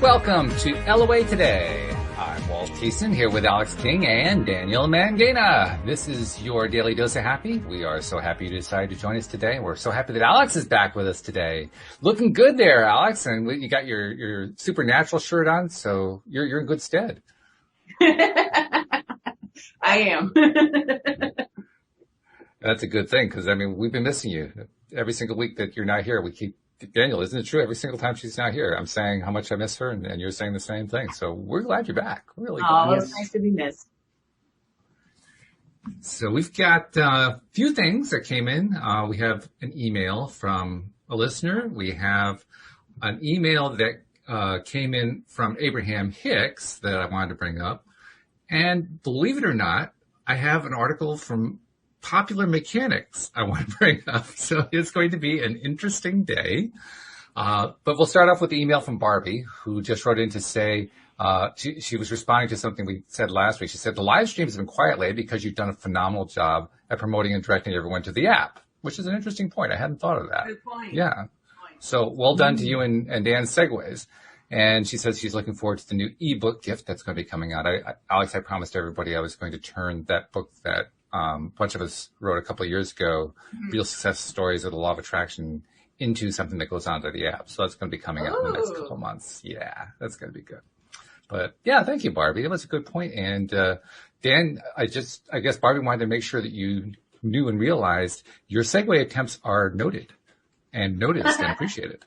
Welcome to LOA Today. I'm Walt Thiessen here with Alex King and Daniel Mangana. This is your daily dose of happy. We are so happy you decided to join us today. We're so happy that Alex is back with us today. Looking good there, Alex, and you got your supernatural shirt on, so you're in good stead. I am. That's a good thing, because, I mean, we've been missing you. Every single week that you're not here, we keep, Daniel, isn't it true? Every single time she's not here, I'm saying how much I miss her, and you're saying the same thing. So we're glad you're back. Really glad. Oh, it's nice to be missed. So we've got a few things that came in. We have an email from a listener. We have an email that came in from Abraham Hicks that I wanted to bring up. And believe it or not, I have an article from Popular Mechanics I want to bring up. So it's going to be an interesting day. But we'll start off with the email from Barbie, who just wrote in to say, she was responding to something we said last week. She said, the live stream has been quiet lately because you've done a phenomenal job at promoting and directing everyone to the app, which is an interesting point. I hadn't thought of that. Good point. Yeah. So well done to you and Dan's segues. And she says she's looking forward to the new ebook gift that's going to be coming out. Alex, I promised everybody I was going to turn that book that a bunch of us wrote a couple of years ago, Real Success Stories of the Law of Attraction, into something that goes onto the app. So that's going to be coming out in the next couple of months. Yeah, that's going to be good. But yeah, thank you, Barbie. That was a good point. And Dan, I guess Barbie wanted to make sure that you knew and realized your segue attempts are noted and noticed and appreciated.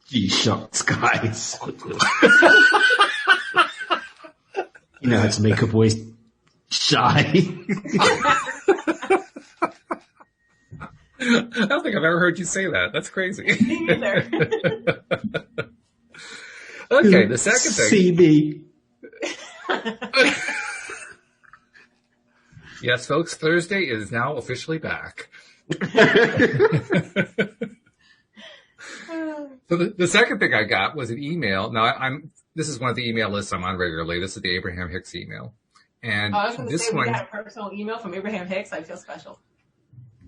Gee shucks, guys. You know how to make a boy shy. I don't think I've ever heard you say that. That's crazy. Me neither. Okay, the second thing. See me. Yes, folks, Thursday is now officially back. So the second thing I got was an email. Now, this is one of the email lists I'm on regularly. This is the Abraham Hicks email. And I was going to this say, one, we got a personal email from Abraham Hicks. I feel special.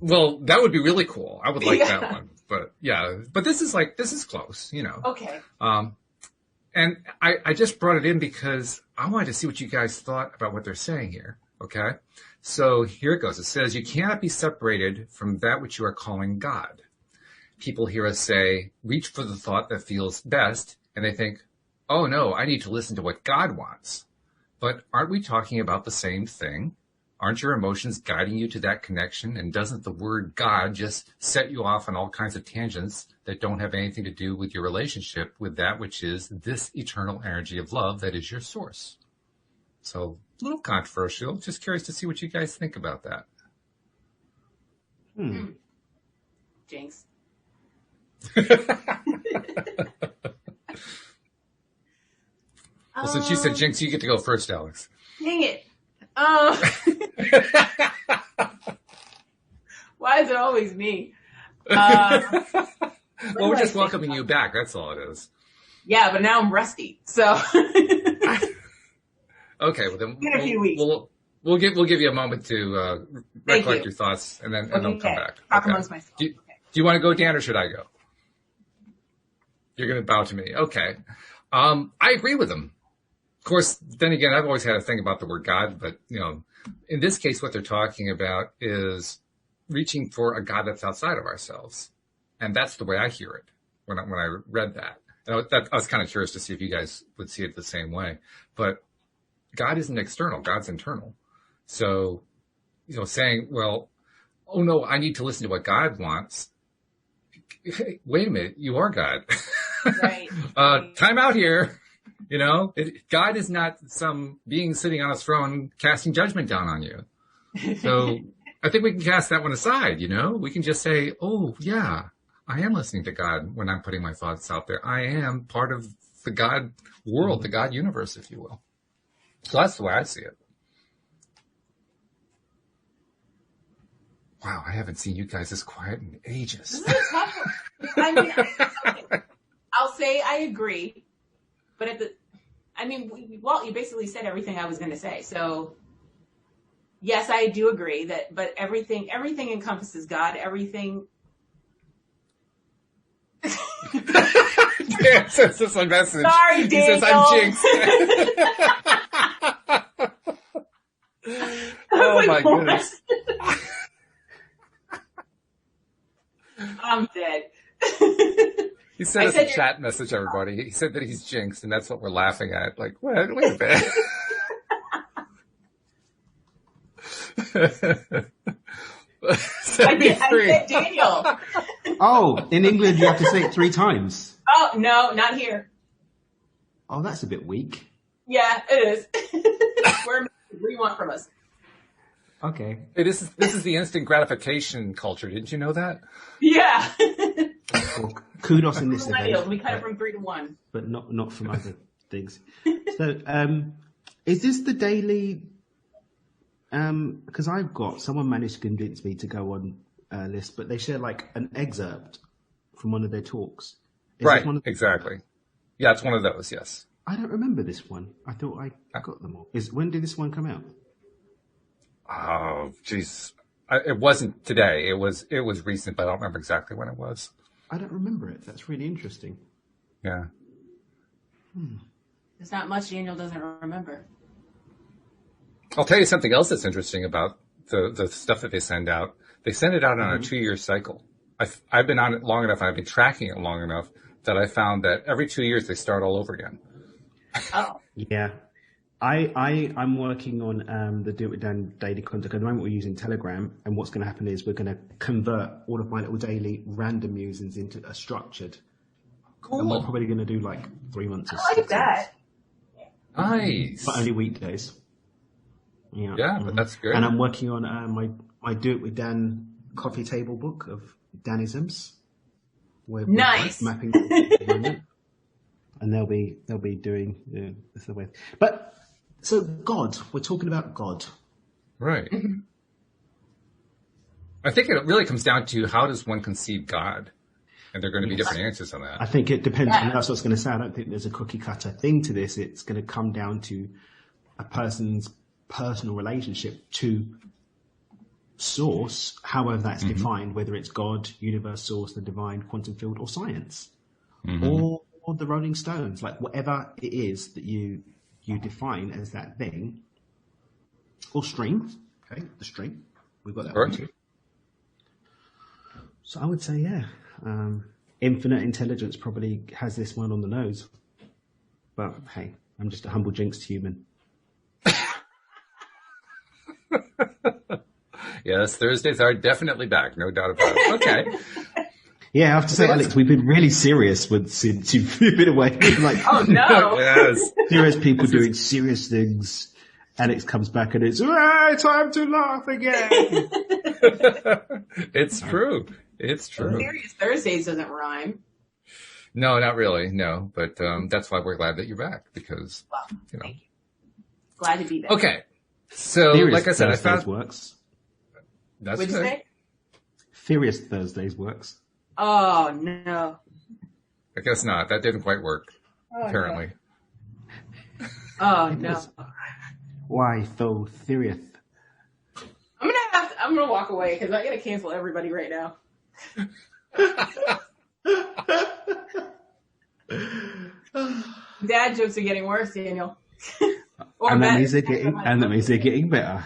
Well, that would be really cool. I would like that one. But yeah, but this is close, you know. Okay. And I just brought it in because I wanted to see what you guys thought about what they're saying here. Okay. So here it goes. It says, you cannot be separated from that which you are calling God. People hear us say, reach for the thought that feels best. And they think, oh no, I need to listen to what God wants. But aren't we talking about the same thing? Aren't your emotions guiding you to that connection? And doesn't the word God just set you off on all kinds of tangents that don't have anything to do with your relationship with that which is this eternal energy of love that is your source? So a little controversial. Just curious to see what you guys think about that. Jinx. Well, since you said jinx, you get to go first, Alex. Dang it. Why is it always me? Well, we're just welcoming you back. That's all it is. Yeah, but now I'm rusty. So. Okay, well then in a few weeks. We'll give you a moment to recollect your thoughts, and then come back. Talk amongst myself. Do you want to go, Dan, or should I go? You're going to bow to me. Okay. I agree with him. Of course, then again, I've always had a thing about the word God, but, you know, in this case, what they're talking about is reaching for a God that's outside of ourselves. And that's the way I hear it when I read that. And I was kind of curious to see if you guys would see it the same way. But God isn't external. God's internal. So, you know, saying, well, oh no, I need to listen to what God wants. Hey, wait a minute, you are God. Right. Time out here. You know, God is not some being sitting on a throne casting judgment down on you. So I think we can cast that one aside, you know. We can just say, oh, yeah, I am listening to God when I'm putting my thoughts out there. I am part of the God world, the God universe, if you will. So that's the way I see it. Wow, I haven't seen you guys this quiet in ages. I mean, I'll say I agree, but Walt, you basically said everything I was going to say. So yes, I do agree that, but everything encompasses God. Everything Dan sends us a message. Sorry, He Daniel. says, I'm jinxed. Oh, my goodness. I'm dead. He sent us a chat message, everybody. He said that he's jinxed, and that's what we're laughing at. Like, what? Wait a minute. I said Daniel. Oh, in England you have to say it 3 times. Oh, no, not here. Oh, that's a bit weak. Yeah, it is. What do you want from us? Okay. Hey, this is the instant gratification culture. Didn't you know that? Yeah. Well, kudos in this event. We cut it from 3 to 1. But not from other things. So, is this the daily... because I've got... Someone managed to convince me to go on a list, but they share like an excerpt from one of their talks. Right, exactly. Yeah, it's one of those, yes. I don't remember this one. I thought I got them all. When did this one come out? Oh, jeez. It wasn't today. It was recent, but I don't remember exactly when it was. I don't remember it. That's really interesting. Yeah. There's not much Daniel doesn't remember. I'll tell you something else that's interesting about the stuff that they send out. They send it out on a 2-year cycle. I've been on it long enough, and I've been tracking it long enough that I found that every 2 years they start all over again. Oh. Yeah. I'm working on the Do It With Dan daily content. At the moment we're using Telegram, and what's going to happen is we're going to convert all of my little daily random musings into a structured. Cool. And we're probably going to do like 3 months. I like that. Nice. But only weekdays. Yeah. Yeah, but that's good. And I'm working on my Do It With Dan coffee table book of Danisms. We're Nice. Mapping at the moment. And they'll be doing this way. But so God, we're talking about God. Right. I think it really comes down to how does one conceive God? And there are going to be different answers on that. I think it depends. And that's what I was going to say. I don't think there's a cookie cutter thing to this. It's going to come down to a person's personal relationship to source, however that's defined, whether it's God, universe, source, the divine, quantum field, or science, or the Rolling Stones, like whatever it is that you define as that thing, or strength. Okay, the strength. We've got that one too. So I would say, infinite intelligence probably has this one on the nose. But hey, I'm just a humble jinxed human. Yes, Thursdays are definitely back, no doubt about it. Okay. Yeah, I have to say, Alex, we've been really serious since you've been away. Like, oh no, yes, serious people doing serious things. Alex comes back and it's time to laugh again. It's true. It's true. Serious Thursdays doesn't rhyme. No, not really. No, but that's why we're glad that you're back because Thank you. Glad to be back. Okay, so Furious like I said, Thursdays I found works. That's What'd you say? Furious Thursdays works. Oh no. I guess not. That didn't quite work. Apparently. No. Oh no. Why so serious? I'm gonna walk away because I gotta cancel everybody right now. Dad jokes are getting worse, Daniel. And that means they're getting better.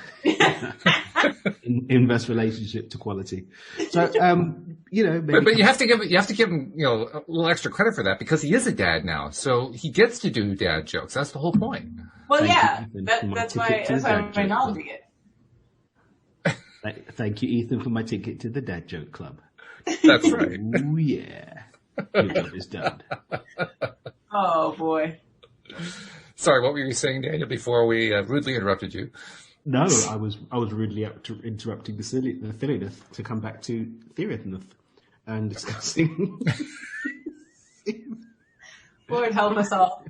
Inverse relationship to quality. So, but you have to give him, a little extra credit for that because he is a dad now, so he gets to do dad jokes. That's the whole point. Well, that's why I'm acknowledging it. Thank you, Ethan, for my ticket to the Dad Joke Club. That's right. Oh yeah, your job is done. Oh boy. Sorry, what were you saying, Daniel? Before we rudely interrupted you. No, I was rudely interrupting the silliness to come back to seriousness and discussing. Lord help us all.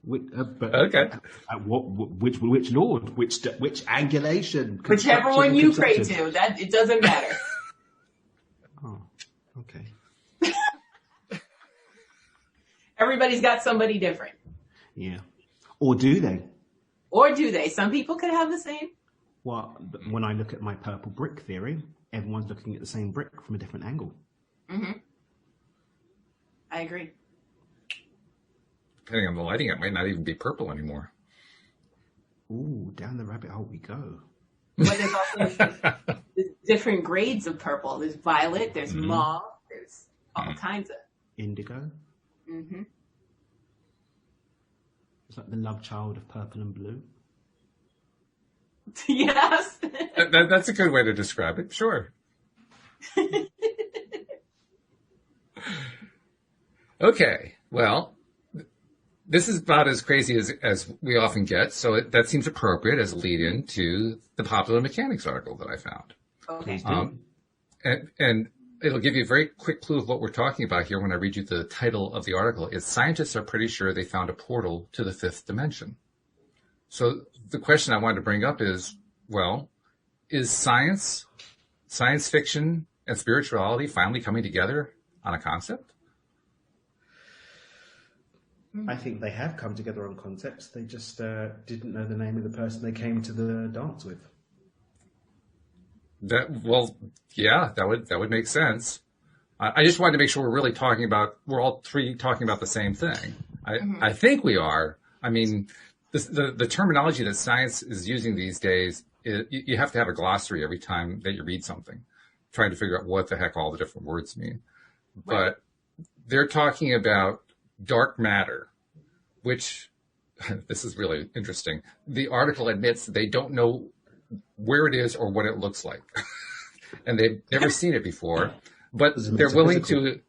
Okay. Which Lord? Which angulation? Whichever one you pray to, that it doesn't matter. Oh, okay. Everybody's got somebody different. Yeah. Or do they? Or do they? Some people could have the same. Well, when I look at my purple brick theory, everyone's looking at the same brick from a different angle. Mm-hmm. I agree. Depending on the lighting, it might not even be purple anymore. Ooh, down the rabbit hole we go. But there's also there's different grades of purple. There's violet, there's mauve, there's all kinds of. Indigo. Mm-hmm. It's like the love child of purple and blue. Yes. That's a good way to describe it. Sure. Okay. Well, this is about as crazy as we often get, so that seems appropriate as a lead-in to the Popular Mechanics article that I found. Okay. And it'll give you a very quick clue of what we're talking about here when I read you the title of the article. Is scientists are pretty sure they found a portal to the fifth dimension. So the question I wanted to bring up is, well, is science fiction, and spirituality finally coming together on a concept? I think they have come together on concepts. They just didn't know the name of the person they came to the dance with. That would make sense. I just wanted to make sure we're all three talking about the same thing. I think we are. I mean, the terminology that science is using these days, you have to have a glossary every time that you read something, trying to figure out what the heck all the different words mean. Right. But they're talking about dark matter, which, this is really interesting. The article admits they don't know where it is or what it looks like. And they've never seen it before, but they're willing to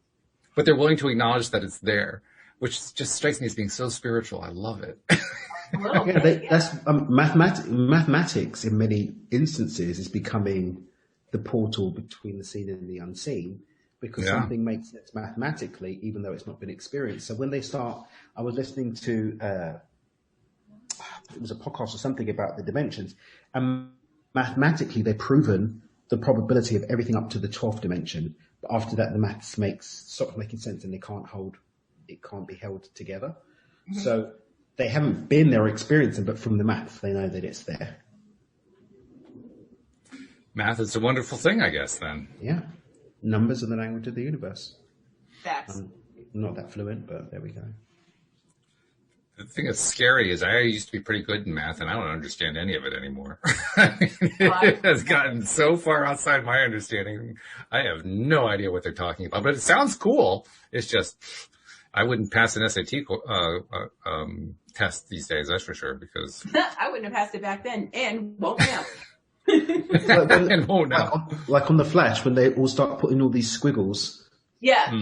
acknowledge that it's there, which just strikes me as being so spiritual. I love it. That's mathematics in many instances is becoming the portal between the seen and the unseen, because something makes sense mathematically, even though it's not been experienced. So when they start, I was listening to, it was a podcast or something about the dimensions, and mathematically they've proven the probability of everything up to the 12th dimension. But after that, the maths stops making sense, and it can't be held together. Mm-hmm. So they haven't been there experiencing, but from the maths, they know that it's there. Math is a wonderful thing, I guess, then. Yeah. Numbers are the language of the universe. Facts. I'm not that fluent, but there we go. The thing that's scary is I used to be pretty good in math, and I don't understand any of it anymore. It has gotten so far outside my understanding. I have no idea what they're talking about, but it sounds cool. It's just, I wouldn't pass an SAT test these days, that's for sure, because... I wouldn't have passed it back then, and won't now. Like on the Flash, when they all start putting all these squiggles. Yeah.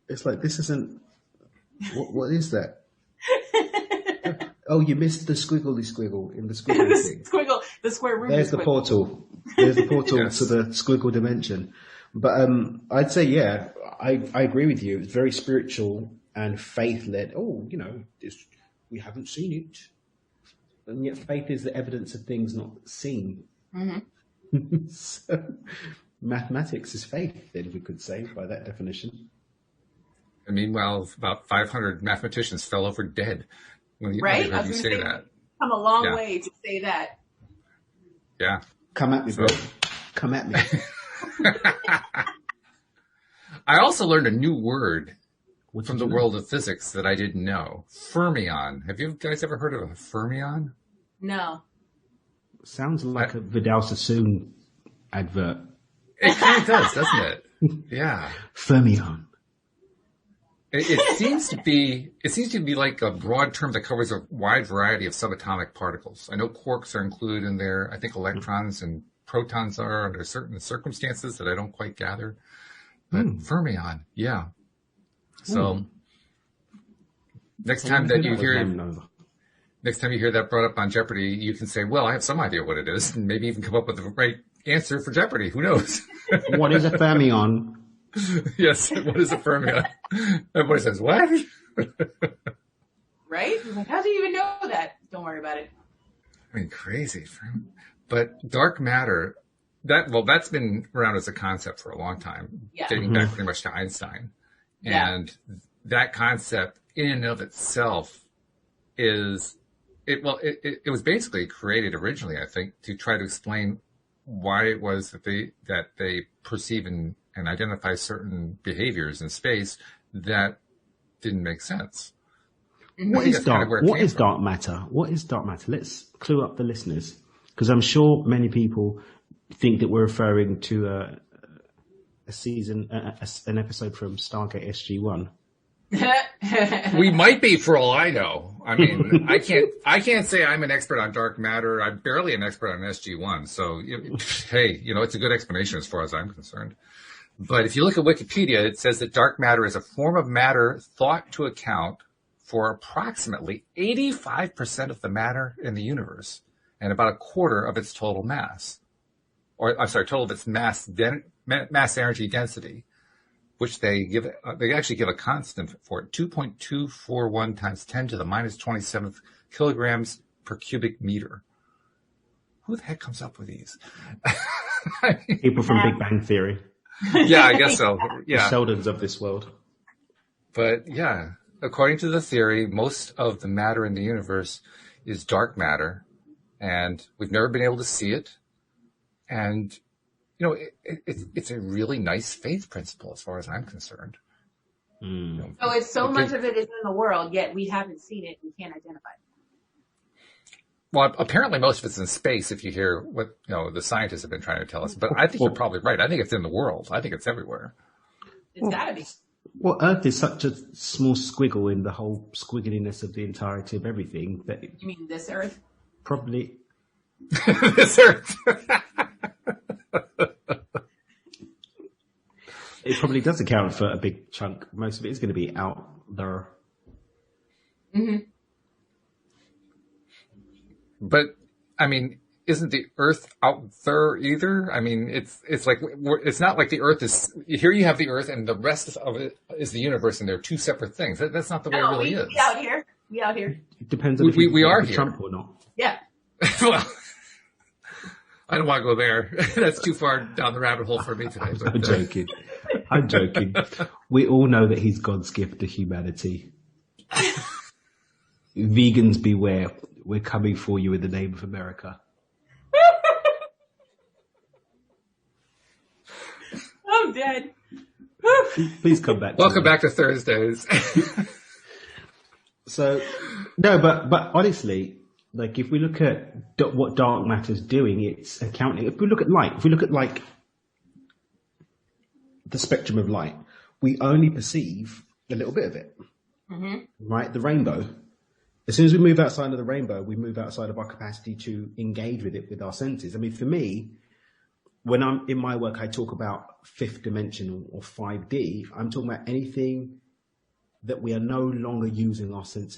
It's like, this isn't... What is that? Oh, you missed the squiggly squiggle in the squiggle thing. The square root. There's the portal. There's the portal Yes. to the squiggle dimension. But I'd say, yeah, I agree with you. It's very spiritual and faith-led. Oh, we haven't seen it. And yet faith is the evidence of things not seen. Mm-hmm. So mathematics is faith, then we could say, by that definition. And meanwhile, about 500 mathematicians fell over dead when Right? they heard you say that. Come a long way to say that. Yeah. Come at me, bro. Come at me. I also learned a new word from the world of physics that I didn't know. Fermion. Have you guys ever heard of a fermion? No. Sounds like a Vidal Sassoon advert. It kind of does, doesn't it? Yeah. Fermion. It seems to be like a broad term that covers a wide variety of subatomic particles. I know quarks are included in there. I think electrons and protons are under certain circumstances that I don't quite gather. But fermion, yeah. So next time you hear that brought up on Jeopardy, you can say, well, I have some idea what it is, and maybe even come up with the right answer for Jeopardy. Who knows? What is a fermion? Yes, what is a fermion? Everybody says, what? Right? Like, how do you even know that? Don't worry about it. I mean, crazy. But dark matter, that's been around as a concept for a long time, dating back pretty much to Einstein. And that concept in and of itself it was basically created originally, I think, to try to explain why it was that they perceive and identify certain behaviors in space that didn't make sense. What is dark matter? What is dark matter? Let's clue up the listeners, because I'm sure many people think that we're referring to an episode from Stargate SG-1. We might be, for all I know. I mean, I can't say I'm an expert on dark matter. I'm barely an expert on SG-1. So, hey, it's a good explanation as far as I'm concerned. But if you look at Wikipedia, it says that dark matter is a form of matter thought to account for approximately 85% of the matter in the universe and about a quarter of its total mass. Total of its mass energy density, which they actually give a constant for it, 2.241 times 10 to the minus 27th kilograms per cubic meter. Who the heck comes up with these? People from Big Bang Theory. Yeah, I guess so. Yeah. The Sheldons of this world. But yeah, according to the theory, most of the matter in the universe is dark matter, and we've never been able to see it. And it's a really nice faith principle as far as I'm concerned. So it's so much of it is in the world, yet we haven't seen it and can't identify it. Well, apparently most of it's in space if you hear what the scientists have been trying to tell us. But I think you're probably right. I think it's in the world. I think it's everywhere. It's gotta be. Well, Earth is such a small squiggle in the whole squiggliness of the entirety of everything. That You mean this Earth? Probably. This Earth. It probably does account for a big chunk. Most of it is going to be out there. Mm-hmm. But I mean, isn't the Earth out there either? I mean, it's like it's not like the Earth is here. You have the Earth, and the rest of it is the universe, and they're two separate things. That's not the way it really is. We out here. We out here. It depends on if we are here. Trump or not. Yeah. Well, I don't want to go there. That's too far down the rabbit hole for me today. But, I'm joking. We all know that he's God's gift to humanity. Vegans beware. We're coming for you in the name of America. I'm dead. Please come back. Welcome back to Thursdays. So, no, but honestly, like if we look at what dark matter's doing, it's accounting. If we look at like the spectrum of light, we only perceive a little bit of it, right? The rainbow. As soon as we move outside of the rainbow, we move outside of our capacity to engage with it with our senses. I mean, for me, when I'm in my work, I talk about fifth dimension or 5D. I'm talking about anything that we are no longer using our five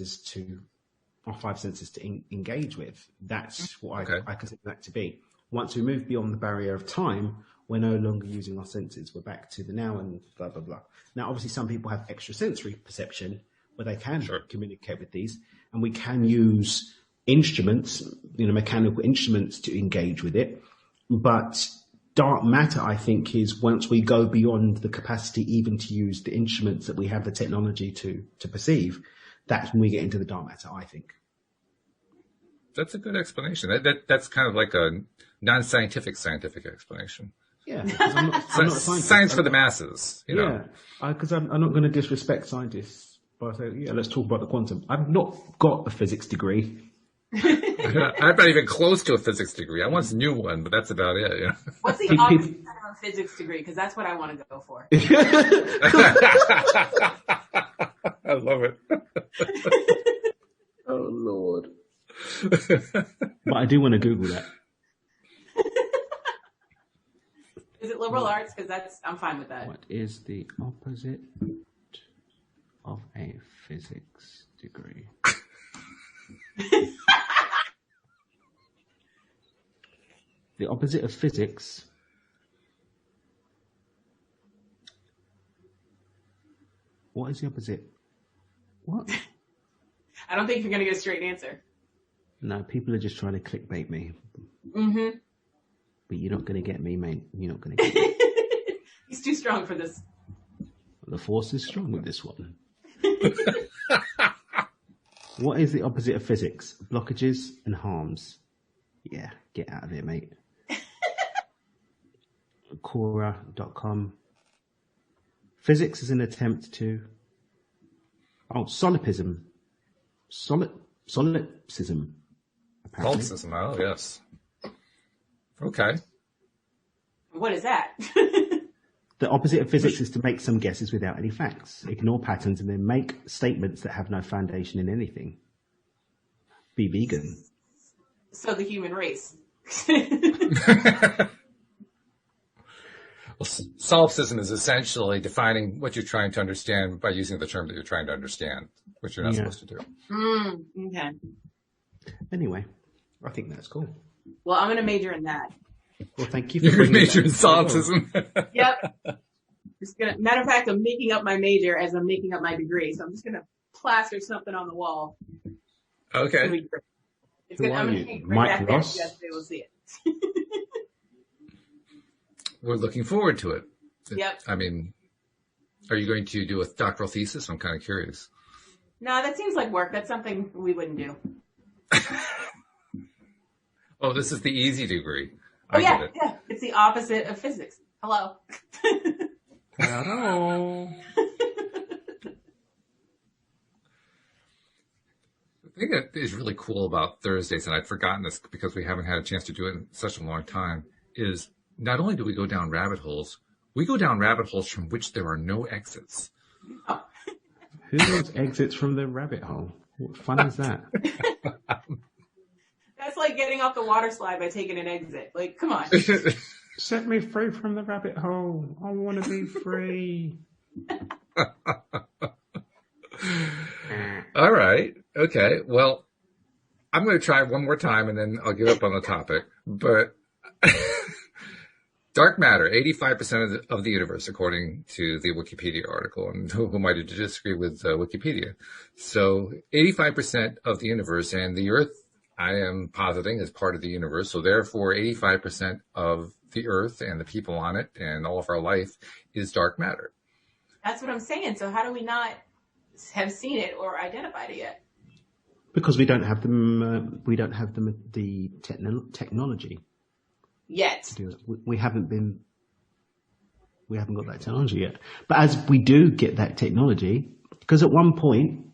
senses to engage with. That's what I consider that to be. Once we move beyond the barrier of time, we're no longer using our senses. We're back to the now and blah, blah, blah. Now, obviously, some people have extrasensory perception where they can communicate with these, and we can use instruments, mechanical instruments to engage with it. But dark matter, I think, is once we go beyond the capacity even to use the instruments that we have the technology to perceive, that's when we get into the dark matter, I think. That's a good explanation. That's kind of like a non-scientific scientific explanation. Yeah, because I'm not a scientist. Science for the masses, Yeah, because I'm not going to disrespect scientists by saying, let's talk about the quantum. I've not got a physics degree. I'm not even close to a physics degree. I once knew one, but that's about it. Yeah. What's the opposite of a physics degree? Because that's what I want to go for. I love it. Oh, Lord. But I do want to Google that. Is it liberal arts? Because I'm fine with that. What is the opposite of a physics degree? The opposite of physics. What is the opposite? What? I don't think you're going to get a straight answer. No, people are just trying to clickbait me. Mm-hmm. But you're not going to get me, mate. You're not going to get me. He's too strong for this. The force is strong with this one. What is the opposite of physics? Blockages and harms. Yeah, get out of here, mate. Quora.com. Physics is an attempt to Oh, solipsism. Solipsism. Apparently. Solipsism, oh, yes. Okay. What is that? The opposite of physics is to make some guesses without any facts, ignore patterns, and then make statements that have no foundation in anything. Be vegan. So the human race. Well, solipsism is essentially defining what you're trying to understand by using the term that you're trying to understand, which you're not supposed to do. Okay. Anyway, I think that's cool. Well, I'm going to major in that. Well, thank you for You're bringing major that in solipsism. Yep. Matter of fact, I'm making up my major as I'm making up my degree. So I'm just going to plaster something on the wall. Okay. It's gonna, I'm going to bring Mike that there Ross? so you guys will see it. We're looking forward to it. Yep. I mean, are you going to do a doctoral thesis? I'm kind of curious. No, that seems like work. That's something we wouldn't do. Oh, this is the easy degree. Oh, I yeah, get it. yeah. It's the opposite of physics. Hello. Hello. The thing that is really cool about Thursdays, and I'd forgotten this because we haven't had a chance to do it in such a long time, is not only do we go down rabbit holes, we go down rabbit holes from which there are no exits. Oh. Who wants exits from the rabbit hole? What fun is that? That's like getting off the water slide by taking an exit. Like, come on. Set me free from the rabbit hole. I want to be free. All right. Okay. Well, I'm going to try one more time and then I'll give up on the topic. But dark matter, 85% of the universe, according to the Wikipedia article, and who might disagree with Wikipedia. So 85% of the universe, and the Earth, I am positing, is part of the universe. So therefore, 85% of the Earth and the people on it and all of our life is dark matter. That's what I'm saying. So how do we not have seen it or identified it yet? Because we don't have them. We don't have them the technology Yet. to do it. We haven't got that technology yet. But as we do get that technology, because at one point,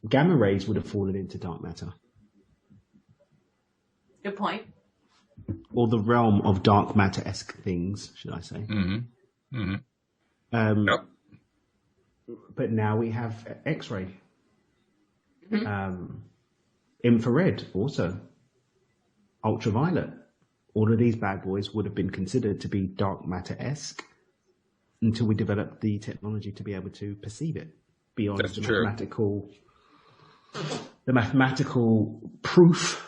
gamma rays would have fallen into dark matter, Good point. or the realm of dark matter-esque things, should I say? Mm-hmm. Mm-hmm. Yep. But now we have X-ray, infrared, also ultraviolet. All of these bad boys would have been considered to be dark matter-esque until we developed the technology to be able to perceive it beyond That's the true. mathematical proof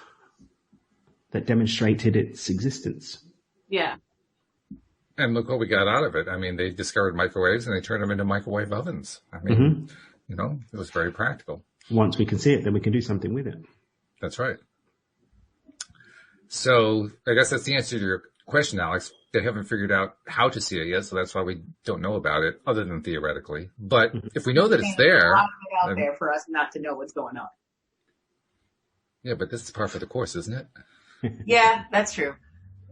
that demonstrated its existence. Yeah. And look what we got out of it. I mean, they discovered microwaves and they turned them into microwave ovens. I mean, you know, it was very practical. Once we can see it, then we can do something with it. That's right. So I guess that's the answer to your question, Alex. They haven't figured out how to see it yet, so that's why we don't know about it, other than theoretically. But if we know that it's there, A lot of it out there for us not to know what's going on. yeah, but this is par for the course, isn't it? Yeah, that's true.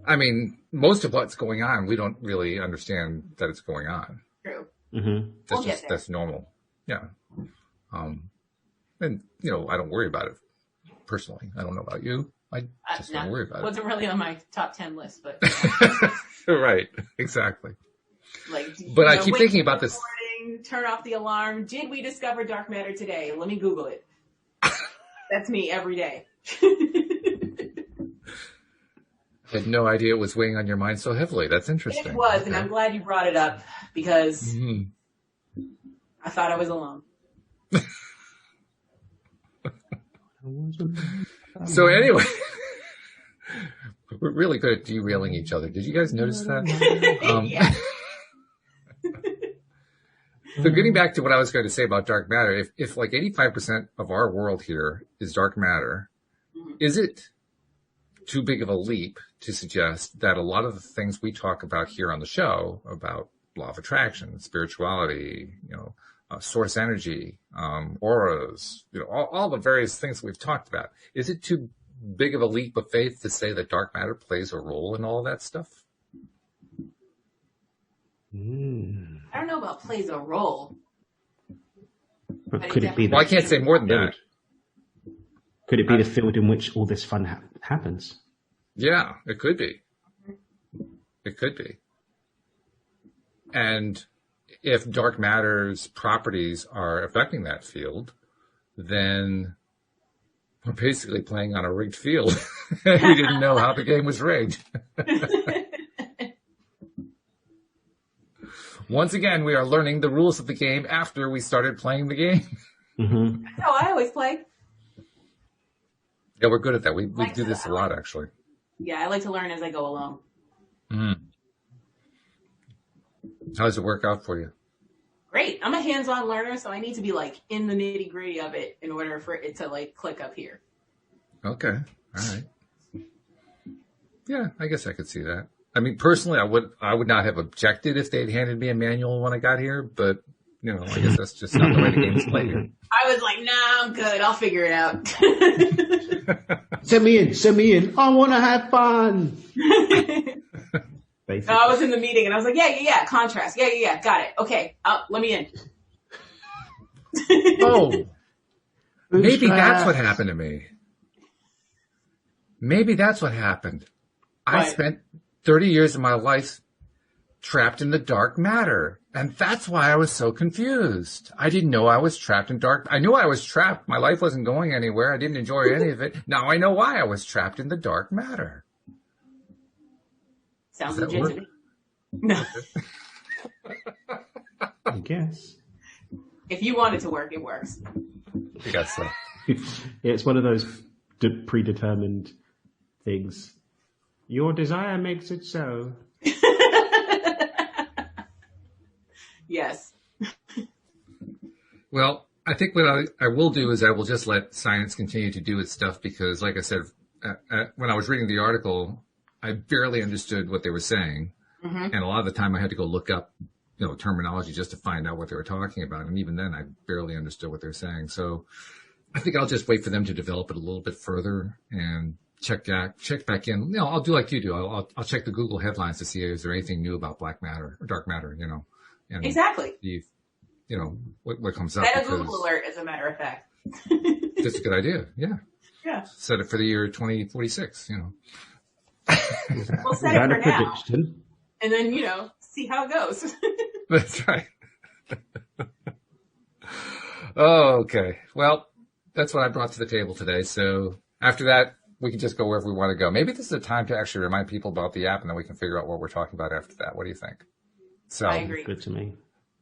I mean, most of what's going on, we don't really understand that it's going on. True. Mm-hmm. We'll get there. That's normal. Yeah. And you know, I don't worry about it personally. I don't know about you. I just don't worry about it. Wasn't really on my top 10 list, but Right. Exactly. like. But I keep thinking about this. Turn off the alarm. Did we discover dark matter today? Let me Google it. That's me every day. I had no idea it was weighing on your mind so heavily. That's interesting. It was, Okay. and I'm glad you brought it up because I thought I was alone. So anyway, we're really good at derailing each other. Did you guys notice that? Yeah. So getting back to what I was going to say about dark matter, if like 85% of our world here is dark matter, is it too big of a leap to suggest that a lot of the things we talk about here on the show about law of attraction, spirituality, you know, source energy, auras, you know, all the various things we've talked about, is it too big of a leap of faith to say that dark matter plays a role in all that stuff? I don't know about plays a role. But could it be Well, I can't say more than that. Could it be the field in which all this fun happens? Yeah, it could be. It could be. And if dark matter's properties are affecting that field, then we're basically playing on a rigged field. We didn't know how the game was rigged. Once again, we are learning the rules of the game after we started playing the game. Mm-hmm. That's how I always play. Yeah, we're good at that. We do this a lot, actually. Yeah, I like to learn as I go along. Mm. How does it work out for you? Great. I'm a hands-on learner, so I need to be like in the nitty-gritty of it in order for it to like click up here. Okay. All right. Yeah, I guess I could see that. I mean, personally, I would not have objected if they'd handed me a manual when I got here, but you know, I guess that's just not the way the game's played here. I was like, nah, I'm good. I'll figure it out. Send me in. I want to have fun. No, I was in the meeting and I was like, yeah, contrast. Yeah, got it. Okay, let me in. Oh, maybe that's what happened to me. Maybe that's what happened. What? I spent 30 years of my life trapped in the dark matter. And that's why I was so confused. I didn't know I was trapped in dark. I knew I was trapped. My life wasn't going anywhere. I didn't enjoy any of it. Now I know why I was trapped in the dark matter. Sounds legit to me. No. I guess. If you want it to work, it works. I guess so. Yeah, it's one of those predetermined things. Your desire makes it so. Yes. Well, I think what I will do is I will just let science continue to do its stuff because, like I said, when I was reading the article, I barely understood what they were saying. Mm-hmm. And a lot of the time I had to go look up, terminology just to find out what they were talking about. And even then I barely understood what they were saying. So I think I'll just wait for them to develop it a little bit further and check back in. I'll do like you do. I'll check the Google headlines to see is there anything new about black matter or dark matter, And exactly. What comes up. Set a Google alert, as a matter of fact. That's a good idea. Yeah. Yeah. Set it for the year 2046, We'll set it for now. And then, see how it goes. That's right. Okay. Well, that's what I brought to the table today. So after that, we can just go wherever we want to go. Maybe this is a time to actually remind people about the app, and then we can figure out what we're talking about after that. What do you think? So, I agree. Good to me.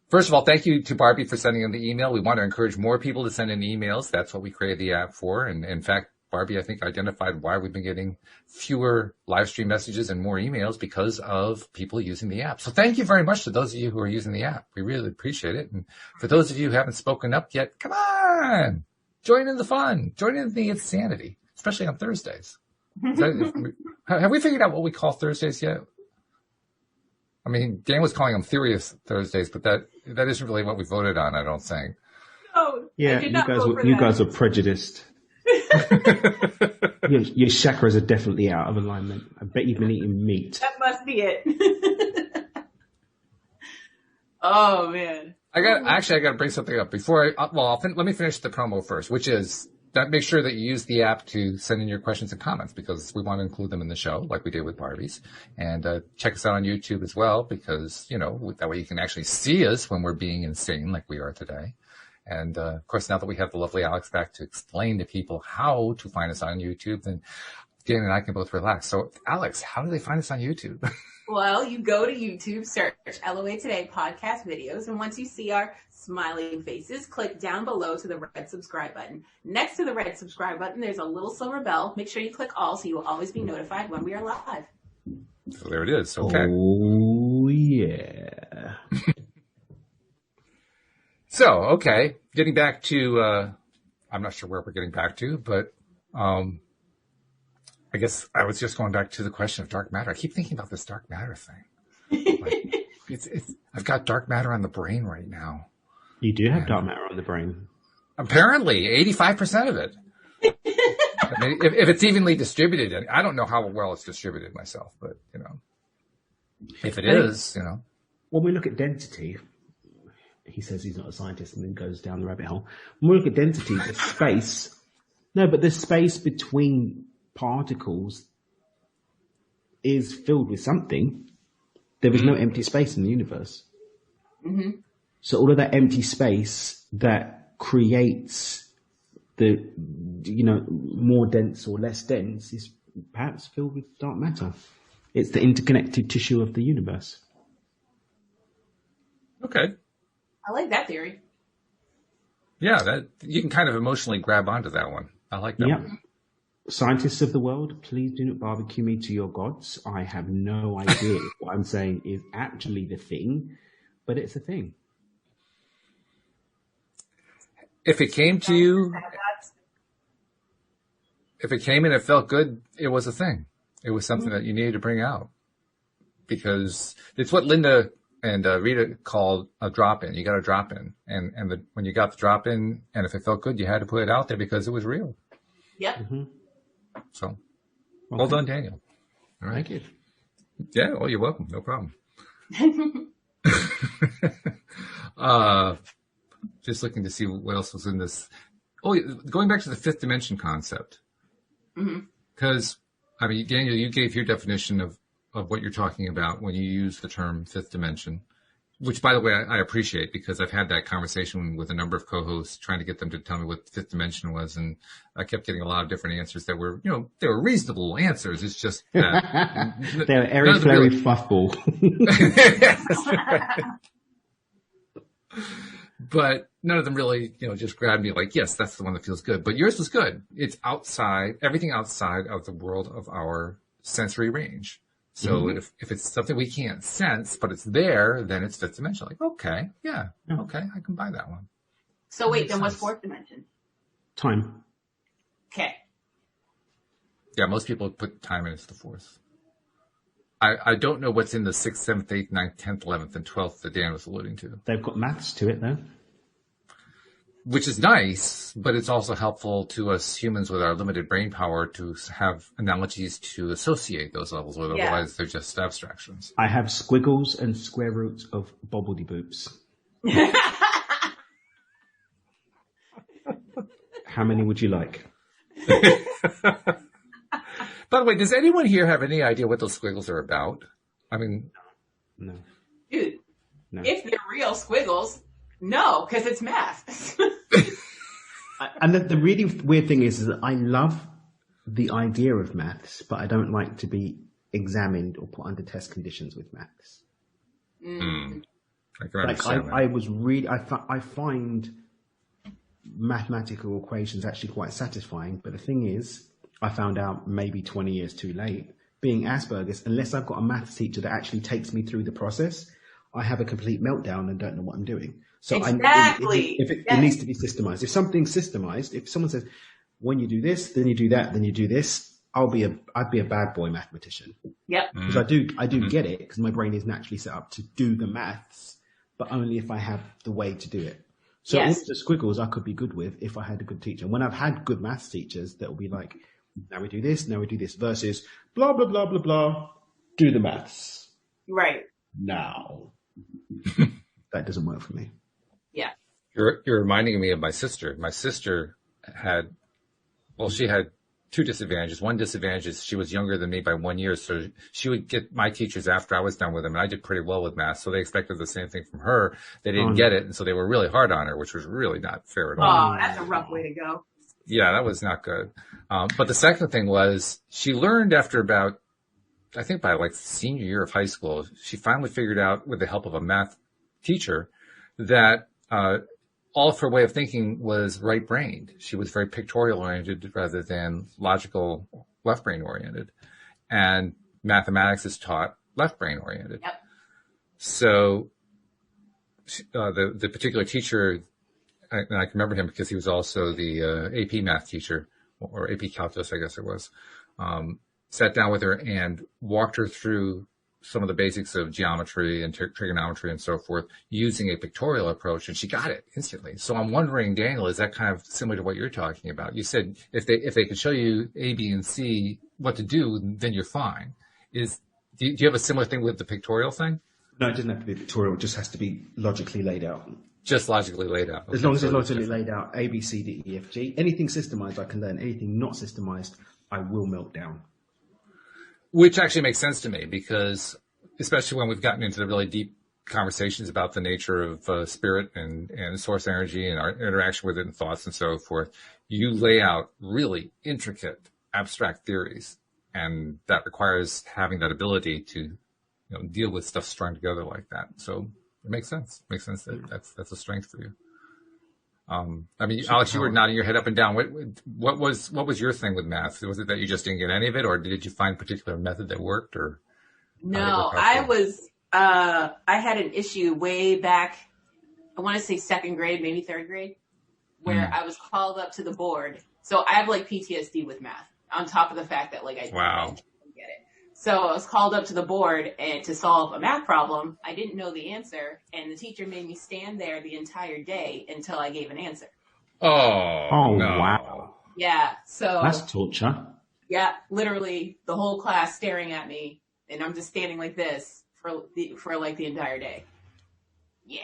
First of all, thank you to Barbie for sending in the email. We want to encourage more people to send in emails. That's what we created the app for. And in fact, Barbie, I think, identified why we've been getting fewer live stream messages and more emails because of people using the app. So thank you very much to those of you who are using the app. We really appreciate it. And for those of you who haven't spoken up yet, come on, join in the fun, join in the insanity, especially on Thursdays. Have we figured out what we call Thursdays yet? I mean, Dan was calling them Furious Thursdays, but that isn't really what we voted on, I don't think. Oh, yeah, you guys are prejudiced. Your chakras are definitely out of alignment. I bet you've been eating meat. That must be it. Oh man. I got to bring something up before let me finish the promo first, which is that make sure that you use the app to send in your questions and comments because we want to include them in the show like we did with Barbie's. And check us out on YouTube as well because, that way you can actually see us when we're being insane like we are today. And, of course, now that we have the lovely Alex back to explain to people how to find us on YouTube, then Dan and I can both relax. So, Alex, how do they find us on YouTube? Well, you go to YouTube, search LOA Today podcast videos, and once you see our smiling faces, click down below to the red subscribe button. Next to the red subscribe button, there's a little silver bell. Make sure you click all so you will always be notified when we are live. So there it is. Okay. Oh, yeah. So, okay, getting back to, I'm not sure where we're getting back to, but I guess I was just going back to the question of dark matter. I keep thinking about this dark matter thing. Like, I've got dark matter on the brain right now. You do have dark matter on the brain. Apparently, 85% of it. I mean, if it's evenly distributed, I don't know how well it's distributed myself, but, if it is. When we look at density, he says he's not a scientist and then goes down the rabbit hole. When we look at density, the space. No, but the space between particles is filled with something. There is no empty space in the universe. Mm-hmm. So all of that empty space that creates the, more dense or less dense is perhaps filled with dark matter. It's the interconnected tissue of the universe. Okay. I like that theory. Yeah, that you can kind of emotionally grab onto that one. I like that one. Scientists of the world, please do not barbecue me to your gods. I have no idea what I'm saying is actually the thing, but it's a thing. If it came to you, if it came and it felt good, it was a thing. It was something that you needed to bring out. Because it's what Linda and Rita called a drop-in. You got a drop-in. And when you got the drop-in, and if it felt good, you had to put it out there because it was real. Yep. Mm-hmm. So, well done, Daniel. All right. Thank you. Yeah, well, you're welcome. No problem. Just looking to see what else was in this. Oh, going back to the fifth dimension concept. Because, Daniel, you gave your definition of what you're talking about when you use the term fifth dimension, which, by the way, I appreciate because I've had that conversation with a number of co-hosts trying to get them to tell me what the fifth dimension was. And I kept getting a lot of different answers that were, they were reasonable answers. It's just that they were airy-flary fuffball. But none of them really, just grabbed me like, yes, that's the one that feels good. But yours was good. It's outside, everything outside of the world of our sensory range. So if it's something we can't sense, but it's there, then it's fifth dimension. Like, okay, yeah, okay, I can buy that one. So wait, then what's fourth dimension? Time. Okay. Yeah, most people put time in as the fourth. I don't know what's in the 6th, 7th, 8th, 9th, 10th, 11th, and 12th that Dan was alluding to. They've got maths to it, though. Which is nice, but it's also helpful to us humans with our limited brain power to have analogies to associate those levels with. Yeah. Otherwise, they're just abstractions. I have squiggles and square roots of bobbledy-boops. How many would you like? By the way, does anyone here have any idea what those squiggles are about? No. Dude, no. If they're real squiggles, no, because it's math. And the really weird thing is that I love the idea of maths, but I don't like to be examined or put under test conditions with maths. I find mathematical equations actually quite satisfying, but the thing is, I found out maybe 20 years too late, being Asperger's, unless I've got a maths teacher that actually takes me through the process, I have a complete meltdown and don't know what I'm doing. So exactly. It needs to be systemized. If something's systemized, if someone says, when you do this, then you do that, then you do this, I'd be a bad boy mathematician. Yep. Because I do get it, because my brain is naturally set up to do the maths, but only if I have the way to do it. So all the squiggles I could be good with if I had a good teacher. When I've had good maths teachers that will be like, now we do this, versus blah, blah, blah, blah, blah, do the maths. Right. Now. That doesn't work for me. Yeah. You're reminding me of my sister. My sister she had two disadvantages. One disadvantage is she was younger than me by 1 year, so she would get my teachers after I was done with them, and I did pretty well with math, so they expected the same thing from her. They didn't get it, and so they were really hard on her, which was really not fair at all. Oh, that's a rough way to go. Yeah, that was not good. But the second thing was she learned after about, I think by like senior year of high school, she finally figured out with the help of a math teacher that all of her way of thinking was right-brained. She was very pictorial-oriented rather than logical left-brain-oriented. And mathematics is taught left-brain-oriented. Yep. So the particular teacher, and I can remember him because he was also the AP math teacher, or AP calculus, I guess it was, sat down with her and walked her through some of the basics of geometry and trigonometry and so forth using a pictorial approach, and she got it instantly. So I'm wondering, Daniel, is that kind of similar to what you're talking about? You said if they could show you A, B, and C what to do, then you're fine. Do you have a similar thing with the pictorial thing? No, it doesn't have to be pictorial. It just has to be logically laid out. just logically laid out. Okay, as long as it's logically laid out, A, B, C, D, E, F, G. Anything systemized, I can learn. Anything not systemized, I will melt down. Which actually makes sense to me, because especially when we've gotten into the really deep conversations about the nature of spirit and source energy and our interaction with it and thoughts and so forth, you lay out really intricate abstract theories, and that requires having that ability to deal with stuff strung together like that. So it makes sense. It makes sense that that's a strength for you. I mean, Alex, you were nodding your head up and down. What was your thing with math? Was it that you just didn't get any of it, or did you find a particular method that worked? Or no, I had an issue way back. I want to say second grade, maybe third grade, where I was called up to the board. So I have like PTSD with math, on top of the fact that like I didn't get it. So I was called up to the board and to solve a math problem. I didn't know the answer, and the teacher made me stand there the entire day until I gave an answer. Oh no. Wow. Yeah. So that's torture. Yeah, literally the whole class staring at me, and I'm just standing like this for like the entire day. Yeah.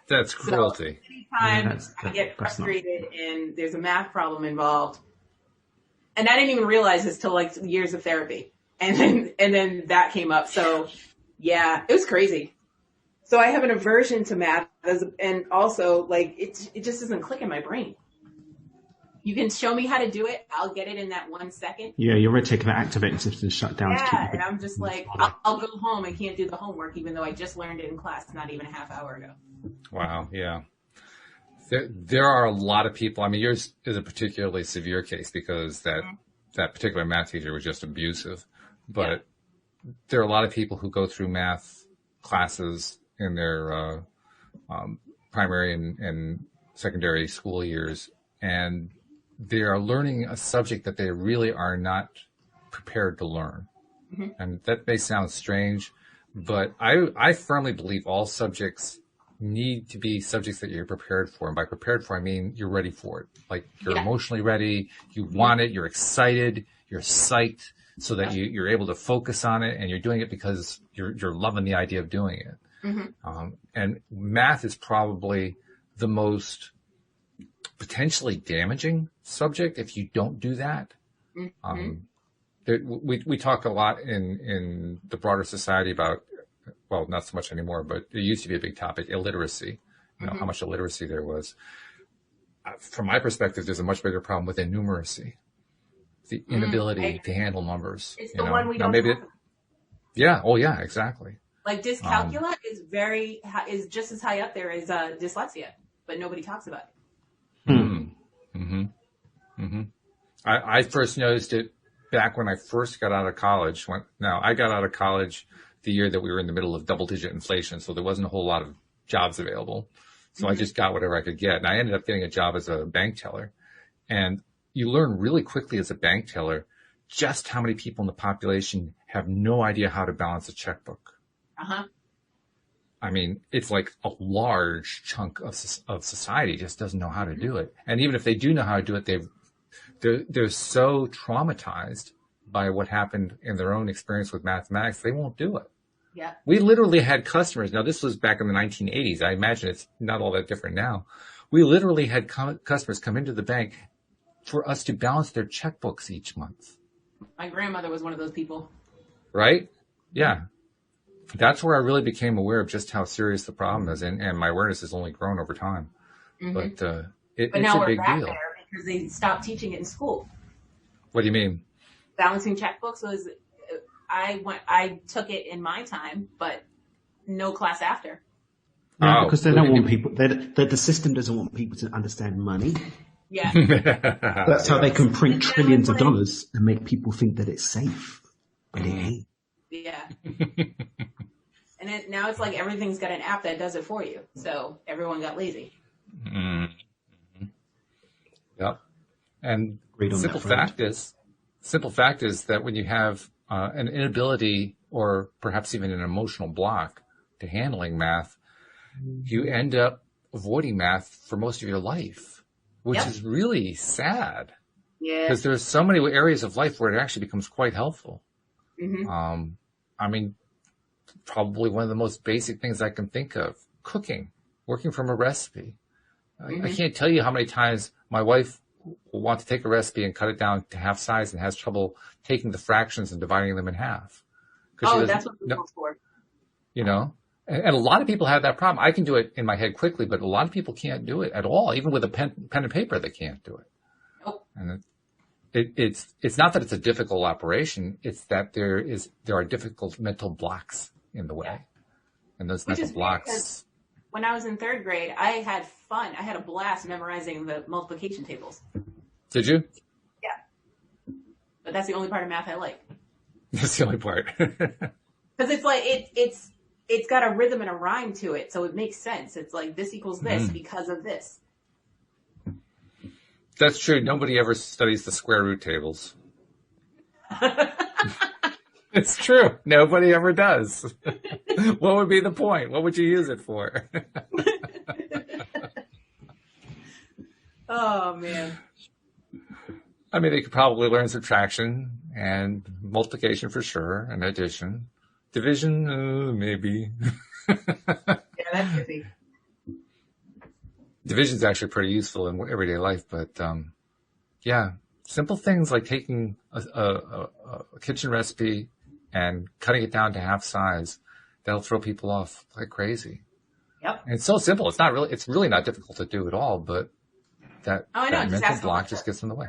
That's cruelty. So anytime I get frustrated and there's a math problem involved, and I didn't even realize this till like years of therapy. And then that came up. So yeah, it was crazy. So I have an aversion to math, and also like it just doesn't click in my brain. You can show me how to do it, I'll get it in that 1 second. Yeah, your reticular activating system is shut down. Yeah, and I'm just like, I'll go home and can't do the homework, even though I just learned it in class not even a half hour ago. Wow, yeah. There are a lot of people. I mean, yours is a particularly severe case because that particular math teacher was just abusive. But there are a lot of people who go through math classes in their primary and secondary school years, and they are learning a subject that they really are not prepared to learn. Mm-hmm. And that may sound strange, but I firmly believe all subjects need to be subjects that you're prepared for. And by prepared for, I mean you're ready for it. Like you're emotionally ready, you want it, you're excited, you're psyched, so that you're able to focus on it, and you're doing it because you're loving the idea of doing it. Mm-hmm. And math is probably the most potentially damaging subject if you don't do that. Mm-hmm. We talk a lot in the broader society about, well, not so much anymore, but it used to be a big topic, illiteracy, how much illiteracy there was. From my perspective, there's a much bigger problem with innumeracy, the inability to handle numbers. It's the one we don't maybe talk about. Yeah. Oh, yeah, exactly. Like dyscalculia is just as high up there as dyslexia, but nobody talks about it. Mm-hmm. Mm-hmm. I first noticed it back when I first got out of college. I got out of college the year that we were in the middle of double-digit inflation, so there wasn't a whole lot of jobs available. So I just got whatever I could get, and I ended up getting a job as a bank teller. And you learn really quickly as a bank teller just how many people in the population have no idea how to balance a checkbook. Uh-huh. I mean, it's like a large chunk of society just doesn't know how to do it. And even if they do know how to do it, they're so traumatized by what happened in their own experience with mathematics, they won't do it. Yeah. We literally had customers. Now, this was back in the 1980s. I imagine it's not all that different now. We literally had customers come into the bank for us to balance their checkbooks each month. My grandmother was one of those people. Right? Yeah. That's where I really became aware of just how serious the problem is, and my awareness has only grown over time. Mm-hmm. But it's a big deal. There because they stopped teaching it in school. What do you mean? Balancing checkbooks was, I took it in my time, but no class after. No, because they don't want people. The system doesn't want people to understand money. Yeah. That's how they can print trillions of dollars and make people think that it's safe, but it ain't. Yeah. And now it's like everything's got an app that does it for you. So everyone got lazy. Mm-hmm. Yep. And simple fact is that when you have an inability or perhaps even an emotional block to handling math, you end up avoiding math for most of your life, which is really sad. Yeah. Because there's so many areas of life where it actually becomes quite helpful. Mm-hmm. I mean, probably one of the most basic things I can think of, cooking. working from a recipe. I can't tell you how many times my wife will want to take a recipe and cut it down to half size and has trouble taking the fractions and dividing them in half. Oh, that's what Google's for. You know, and a lot of people have that problem. I can do it in my head quickly, but a lot of people can't do it at all. Even with a pen and paper, they can't do it. Nope. And it's not that it's a difficult operation. It's that there are difficult mental blocks in the way. Yeah. And those mental blocks. When I was in third grade, I had fun. I had a blast memorizing the multiplication tables. Did you? Yeah. But that's the only part of math I like. That's the only part. Because it's like, it's got a rhythm and a rhyme to it. So it makes sense. It's like this equals this because of this. That's true. Nobody ever studies the square root tables. It's true. Nobody ever does. What would be the point? What would you use it for? Oh, man. I mean, they could probably learn subtraction and multiplication for sure, and addition. Division, maybe. Yeah, that's easy. Division is actually pretty useful in everyday life, but yeah, simple things like taking a kitchen recipe and cutting it down to half size, that'll throw people off like crazy. Yep. And it's so simple. It's really not difficult to do at all, but that mental block just gets in the way.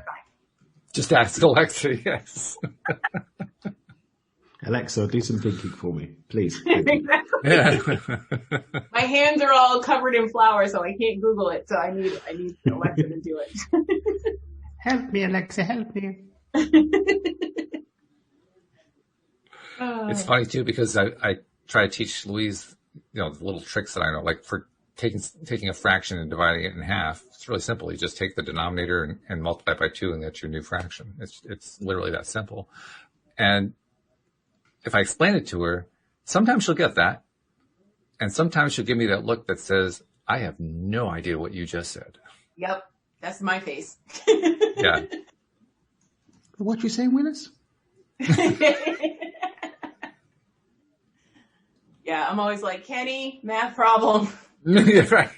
Just ask Alexa, yes. Alexa, do some thinking for me, please. Yeah. My hands are all covered in flour, so I can't Google it. So I need Alexa to do it. Help me, Alexa, help me. It's funny too because I try to teach Louise, the little tricks that I know, like for taking a fraction and dividing it in half. It's really simple. You just take the denominator and multiply it by 2, and that's your new fraction. It's literally that simple. And if I explain it to her, sometimes she'll get that, and sometimes she'll give me that look that says, "I have no idea what you just said." Yep, that's my face. Yeah. What you saying, Willis? Yeah, I'm always like, Kenny, math problem. Yeah, right.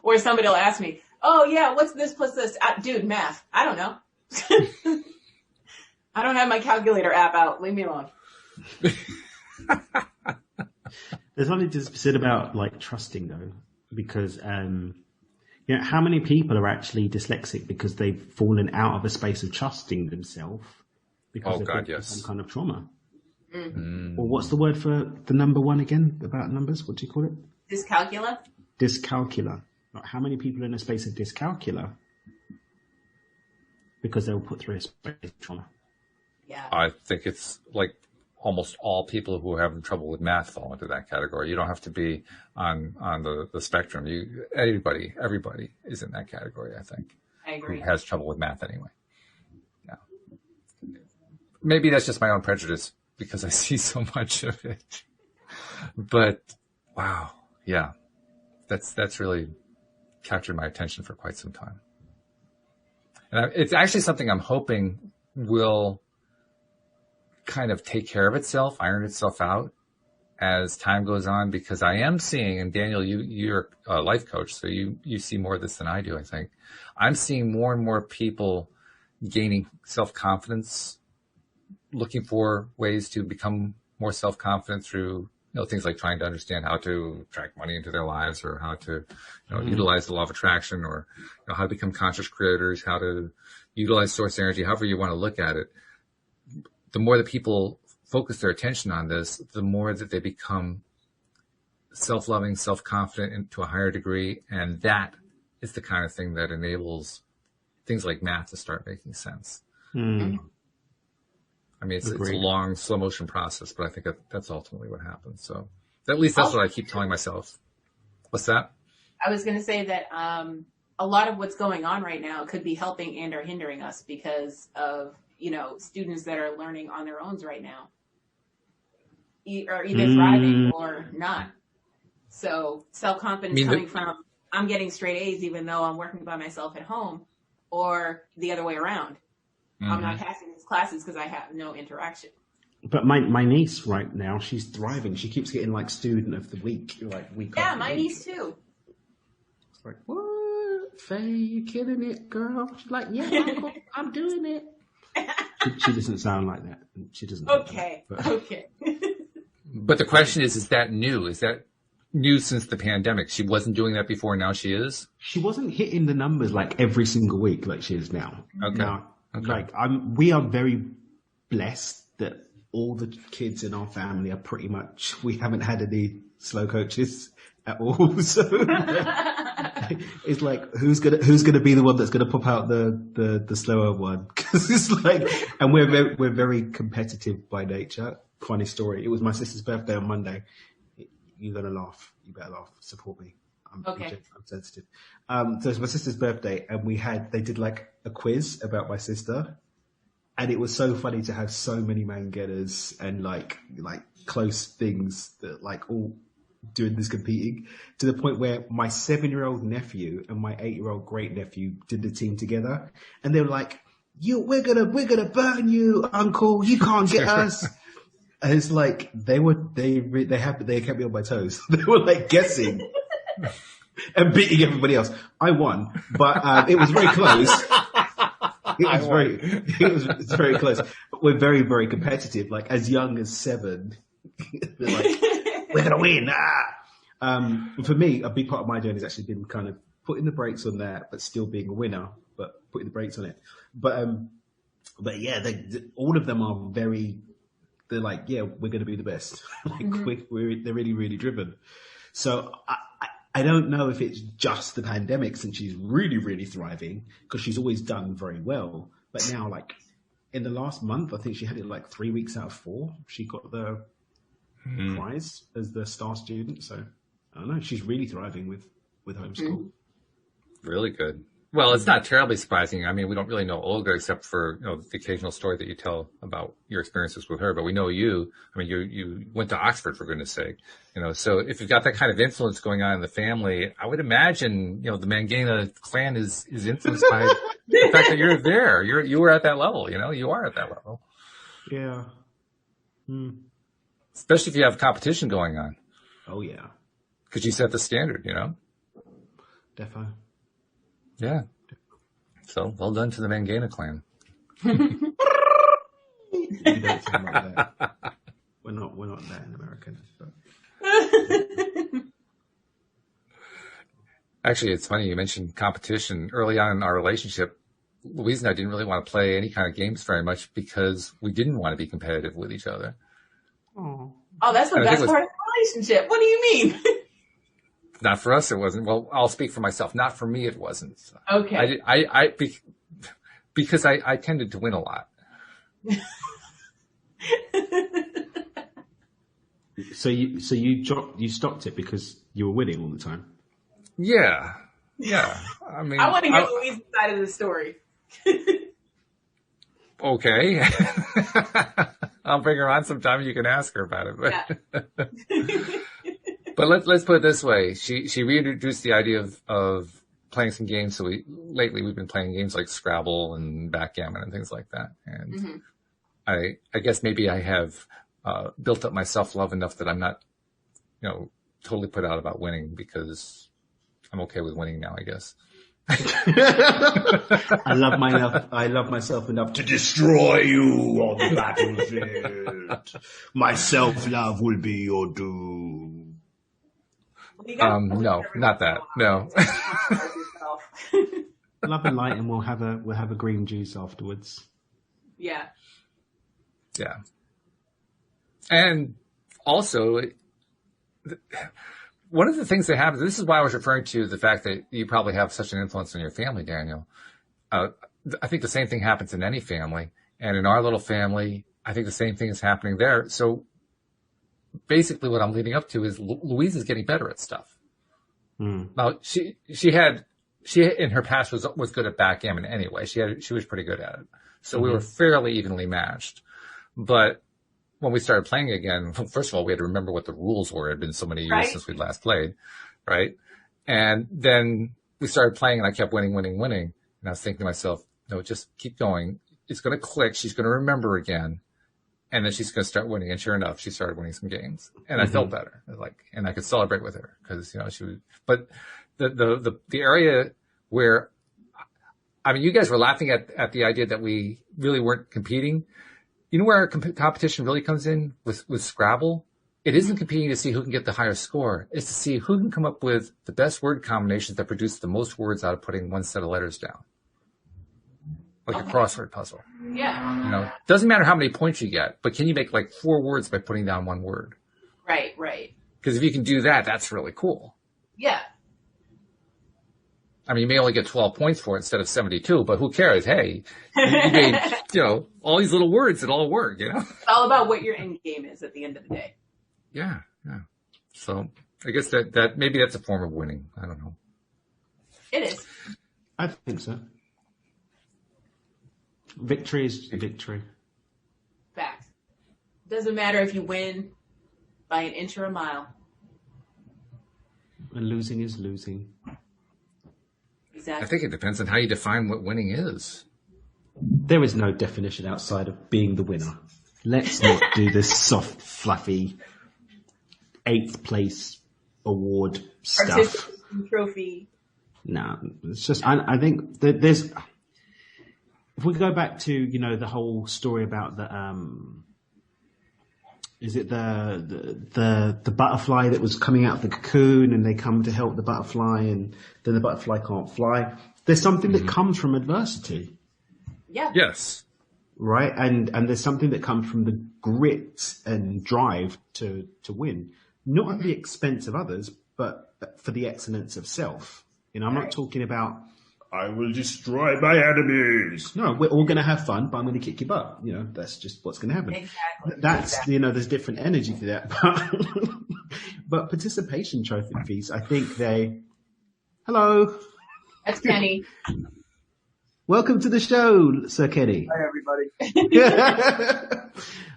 Or somebody will ask me, oh yeah, what's this plus this? Dude, math. I don't know. I don't have my calculator app out. Leave me alone. There's something to be said about like trusting though, because how many people are actually dyslexic because they've fallen out of a space of trusting themselves because they've some kind of trauma. Mm. Or what's the word for the number one again about numbers? What do you call it? Dyscalculia. Dyscalculia. Like how many people are in a space of dyscalculia because they were put through a space of trauma? Yeah. I think it's like almost all people who are having trouble with math fall into that category. You don't have to be on the spectrum. Everybody is in that category, I think. I agree. Who has trouble with math anyway. Yeah. Maybe that's just my own prejudice because I see so much of it. But wow, yeah. That's really captured my attention for quite some time. And it's actually something I'm hoping will kind of take care of itself, iron itself out as time goes on, because I am seeing, and Daniel, you're a life coach, so you see more of this than I do, I think. I'm seeing more and more people gaining self-confidence, looking for ways to become more self-confident through things like trying to understand how to attract money into their lives, or how to utilize the law of attraction, or how to become conscious creators, how to utilize source energy, however you want to look at it. The more that people focus their attention on this, the more that they become self-loving, self-confident to a higher degree. And that is the kind of thing that enables things like math to start making sense. Mm. I mean, it's a long, slow motion process, but I think that's ultimately what happens. So at least that's what I keep telling myself. What's that? I was going to say that a lot of what's going on right now could be helping and or hindering us because of, students that are learning on their own right now. Are either thriving or not. So self-confidence coming from, I'm getting straight A's even though I'm working by myself at home, or the other way around. Mm-hmm. I'm not passing these classes because I have no interaction. But my niece right now, she's thriving. She keeps getting like student of the week, like week Yeah, after my week. niece too. It's like, what? Faye, you killing it, girl? She's like, yeah, Uncle, I'm doing it. She doesn't sound like that. She doesn't. Okay. Like Okay. But the question is that new? Is that new since the pandemic? She wasn't doing that before. Now she is. She wasn't hitting the numbers like every single week like she is now. Okay. Now, Okay. like we are very blessed that all the kids in our family are pretty much. We haven't had any slow coaches at all. So it's like who's gonna be the one that's gonna pop out the slower one? Because it's like, and we're very competitive by nature. Funny story. It was my sister's birthday on Monday. You're gonna laugh. You better laugh. Support me. I'm sensitive. So it's my sister's birthday, and they did like a quiz about my sister, and it was so funny to have so many man getters and like close things that like all doing this competing, to the point where my 7-year-old nephew and my 8-year-old great nephew did the team together, and they were like, we're gonna burn you, Uncle. You can't get us. And it's like they kept me on my toes. They were like guessing and beating everybody else. I won, but it was very close. It's very close. But we're very, very competitive. Like as young as 7, they're like, we're gonna win. For me, a big part of my journey has actually been kind of putting the brakes on that, but still being a winner, but putting the brakes on it. But yeah, all of them are very. They're like, yeah, we're going to be the best. Like they're really, really driven. So I don't know if it's just the pandemic since she's really, really thriving, because she's always done very well. But now, like in the last month, I think she had it like 3 weeks out of 4. She got the prize as the star student. So I don't know. She's really thriving with homeschool. Really good. Well, it's not terribly surprising. I mean, we don't really know Olga except for the occasional story that you tell about your experiences with her. But we know you. I mean, you went to Oxford, for goodness sake. So if you've got that kind of influence going on in the family, I would imagine the Mangena clan is influenced by the fact that you're there. You were at that level. You are at that level. Yeah. Especially if you have competition going on. Oh yeah. Because you set the standard. Defo. Yeah. So well done to the Mangena clan. You don't sound like that. We're not that in America. But. Actually, it's funny you mentioned competition. Early on in our relationship, Louise and I didn't really want to play any kind of games very much because we didn't want to be competitive with each other. Oh, that's the best part of the relationship. What do you mean? Not for us, it wasn't. Well, I'll speak for myself. Not for me, it wasn't. Okay. Because I tended to win a lot. So you stopped it because you were winning all the time. Yeah. I mean, I want to hear Louise's side of the story. Okay. I'll bring her on sometime. You can ask her about it. But, Yeah. but let's put it this way. She reintroduced the idea of playing some games. So lately we've been playing games like Scrabble and backgammon and things like that. And I guess maybe I have built up my self-love enough that I'm not, totally put out about winning, because I'm okay with winning now, I guess. I love myself enough to destroy you on the battlefield. My self-love will be your doom. No, not that. No. Love and light, and we'll have a green juice afterwards. Yeah. Yeah. And also, one of the things that happens, this is why I was referring to the fact that you probably have such an influence on your family, Daniel. I think the same thing happens in any family. And in our little family, I think the same thing is happening there. So basically what I'm leading up to is Louise is getting better at stuff. Now, she in her past was good at backgammon anyway. She was pretty good at it. So we were fairly evenly matched. But when we started playing again, first of all, we had to remember what the rules were. It had been so many years since we'd last played, right? And then we started playing, and I kept winning. And I was thinking to myself, no, just keep going. It's going to click. She's going to remember again. and then she's going to start winning. And sure enough, she started winning some games, and I felt better. And I could celebrate with her because, she was, but the area where, I mean, you guys were laughing at the idea that we really weren't competing. You know where competition really comes in with Scrabble? It isn't competing to see who can get the higher score. It's to see who can come up with the best word combinations that produce the most words out of putting one set of letters down. Like a crossword puzzle. Yeah. Doesn't matter how many points you get, but can you make like 4 words by putting down one word? Right. Because if you can do that, that's really cool. Yeah. I mean, you may only get 12 points for it instead of 72, but who cares? Hey, you made, all these little words that all work, It's all about what your end game is at the end of the day. Yeah. So I guess that maybe that's a form of winning. I don't know. It is. I think so. Victory is victory. Fact. Doesn't matter if you win by an inch or a mile. And losing is losing. Exactly. I think it depends on how you define what winning is. There is no definition outside of being the winner. Let's not do this soft, fluffy 8th place award stuff. Trophy. No, it's just, I think that there's, if we go back to, the whole story about is it the butterfly that was coming out of the cocoon and they come to help the butterfly and then the butterfly can't fly. There's something that comes from adversity. Yeah. Yes. Right. And there's something that comes from the grit and drive to win, not at the expense of others, but for the excellence of self. I'm not talking about, I will destroy my enemies. No, we're all going to have fun, but I'm going to kick your butt. That's just what's going to happen. Exactly. That's, there's different energy to that. But participation trophies, I think hello. That's Kenny. Welcome to the show, Sir Kenny. Hi, everybody.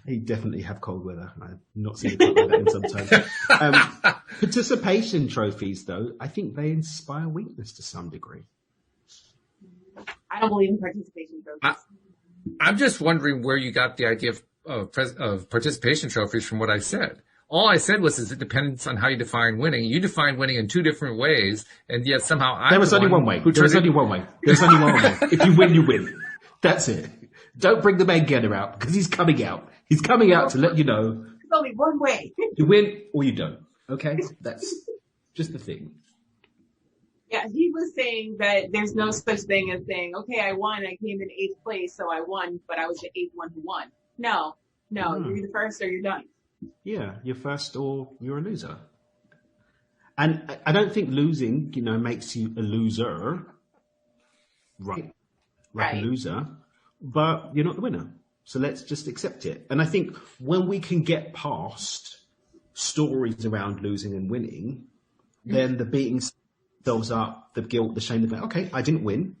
You definitely have cold weather. I've not seen it like that in some time. Participation trophies, though, I think they inspire weakness to some degree. I don't believe in participation trophies. I'm just wondering where you got the idea of participation trophies from what I said. All I said was it depends on how you define winning. You define winning in 2 different ways, and yet somehow There was only one way. There's only one way. If you win, you win. That's it. Don't bring the main gunner out because he's coming out. He's coming out to let you know. There's only one way. You win or you don't. Okay? That's just the thing. Yeah, he was saying that there's no such thing as saying, okay, I won, I came in 8th place, so I won, but I was the 8th one who won. No, you're either first or you're done. Yeah, you're first or you're a loser. And I don't think losing, makes you a loser. Right. A loser. But you're not the winner. So let's just accept it. And I think when we can get past stories around losing and winning, then the beating themselves up, the guilt, the shame, the pain. Okay, I didn't win.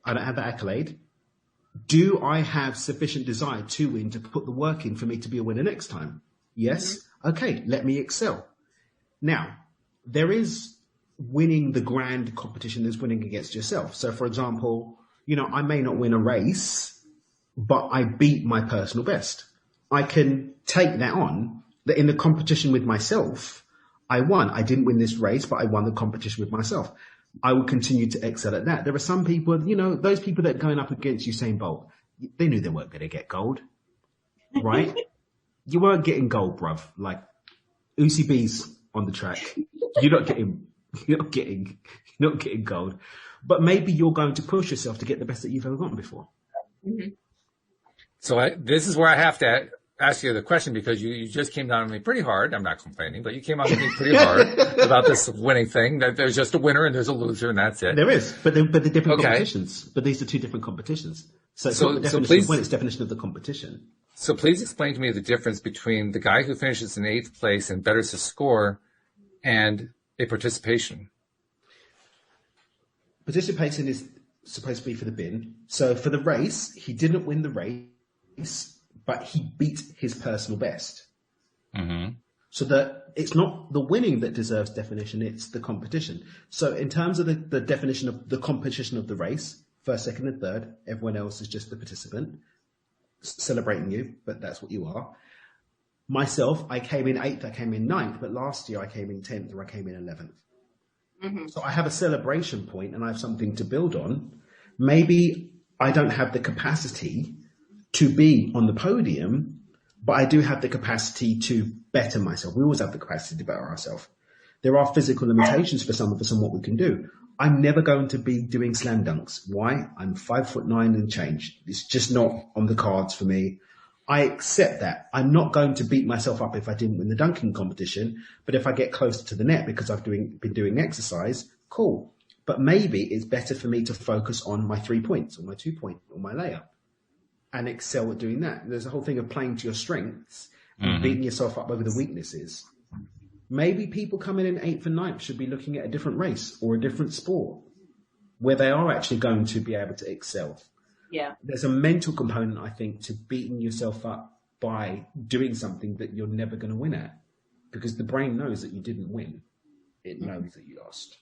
I don't have that accolade. Do I have sufficient desire to win to put the work in for me to be a winner next time? Yes. Okay, let me excel. Now, there is winning the grand competition, there's winning against yourself. So, for example, I may not win a race, but I beat my personal best. I can take that on, that in the competition with myself, I won. I didn't win this race, but I won the competition with myself. I will continue to excel at that. There are some people, those people that are going up against Usain Bolt, they knew they weren't going to get gold, right? You weren't getting gold, bruv. Like, Usain B's on the track. You're not getting gold. But maybe you're going to push yourself to get the best that you've ever gotten before. Mm-hmm. So this is where I have to ask you the question, because you just came down on me pretty hard. I'm not complaining, but you came on me pretty hard about this winning thing, that there's just a winner and there's a loser and that's it. There is, but they're different competitions. But these are 2 different competitions. So it's not the definition of win, it's definition of the competition. So please explain to me the difference between the guy who finishes in 8th place and betters his score and a participation. Participating is supposed to be for the bin. So for the race, he didn't win the race, but he beat his personal best. Mm-hmm. So that it's not the winning that deserves definition, it's the competition. So in terms of the definition of the competition of the race, first, second, and third, everyone else is just the participant. celebrating you, but that's what you are. Myself, I came in 8th, I came in 9th, but last year I came in 10th or I came in 11th. Mm-hmm. So I have a celebration point and I have something to build on. Maybe I don't have the capacity to be on the podium, but I do have the capacity to better myself. We always have the capacity to better ourselves. There are physical limitations for some of us on what we can do. I'm never going to be doing slam dunks. Why? I'm 5'9" and change. It's just not on the cards for me. I accept that. I'm not going to beat myself up if I didn't win the dunking competition, but if I get closer to the net because I've been doing exercise, cool. But maybe it's better for me to focus on my 3 points or my 2 point or my layup and excel at doing that. There's a whole thing of playing to your strengths and beating yourself up over the weaknesses. Maybe people coming in 8th and 9th should be looking at a different race or a different sport where they are actually going to be able to excel. Yeah. There's a mental component, I think, to beating yourself up by doing something that you're never going to win at, because the brain knows that you didn't win. It knows that you lost.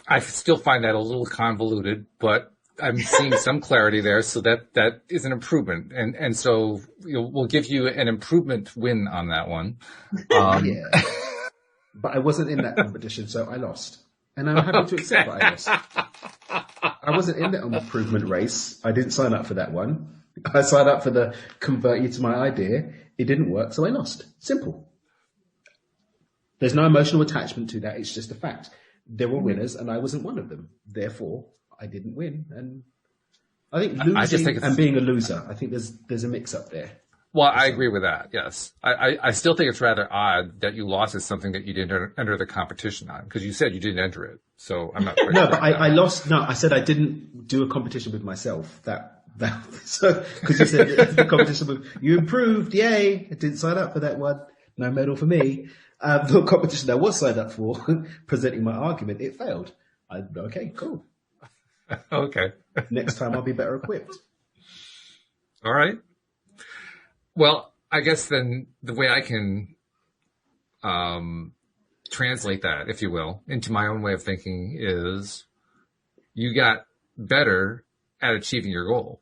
I still find that a little convoluted, but I'm seeing some clarity there, so that is an improvement. And so we'll give you an improvement win on that one. Yeah. But I wasn't in that competition, so I lost. And I'm happy to accept that I lost. I wasn't in that improvement race. I didn't sign up for that one. I signed up for the convert you to my idea. It didn't work, so I lost. Simple. There's no emotional attachment to that. It's just a fact. There were winners, and I wasn't one of them. Therefore, I didn't win. And I think losing and being a loser, I think there's a mix-up there. Well, I agree with that, yes. I still think it's rather odd that you lost at something that you didn't enter the competition on, because you said you didn't enter it. So I'm not quite No, but I lost. No, I said I didn't do a competition with myself. So, because you said the competition with, you improved, yay. I didn't sign up for that one. No medal for me. The competition I was signed up for, presenting my argument, it failed. Okay, cool. Okay. Next time I'll be better equipped. All right. Well, I guess then the way I can translate that, if you will, into my own way of thinking is you got better at achieving your goal.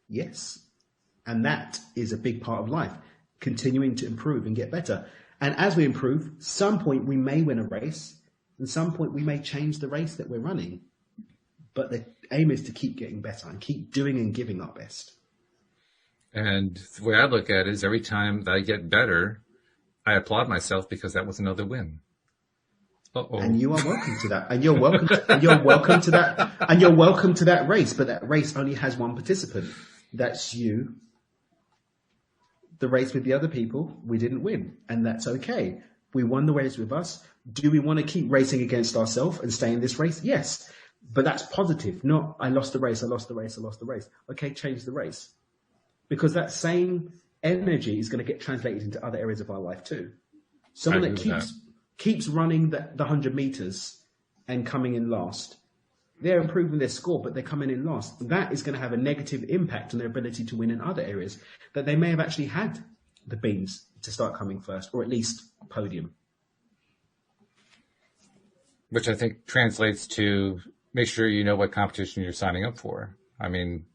Yes. And that is a big part of life, continuing to improve and get better. And as we improve, some point we may win a race, and some point we may change the race that we're running. But the aim is to keep getting better and keep doing and giving our best. And the way I look at it is every time that I get better, I applaud myself because that was another win. Uh-oh. And you are welcome to that. And you're welcome to that. And you're welcome to that race. But that race only has one participant. That's you. The race with the other people, we didn't win. And that's okay. We won the race with us. Do we want to keep racing against ourselves and stay in this race? Yes. But that's positive. Not, I lost the race. Okay, change the race. Because that same energy is going to get translated into other areas of our life too. Someone that keeps running the 100 meters and coming in last, they're improving their score, but they're coming in last. That is going to have a negative impact on their ability to win in other areas that they may have actually had the beans to start coming first, or at least podium. Which I think translates to make sure you know what competition you're signing up for. I mean,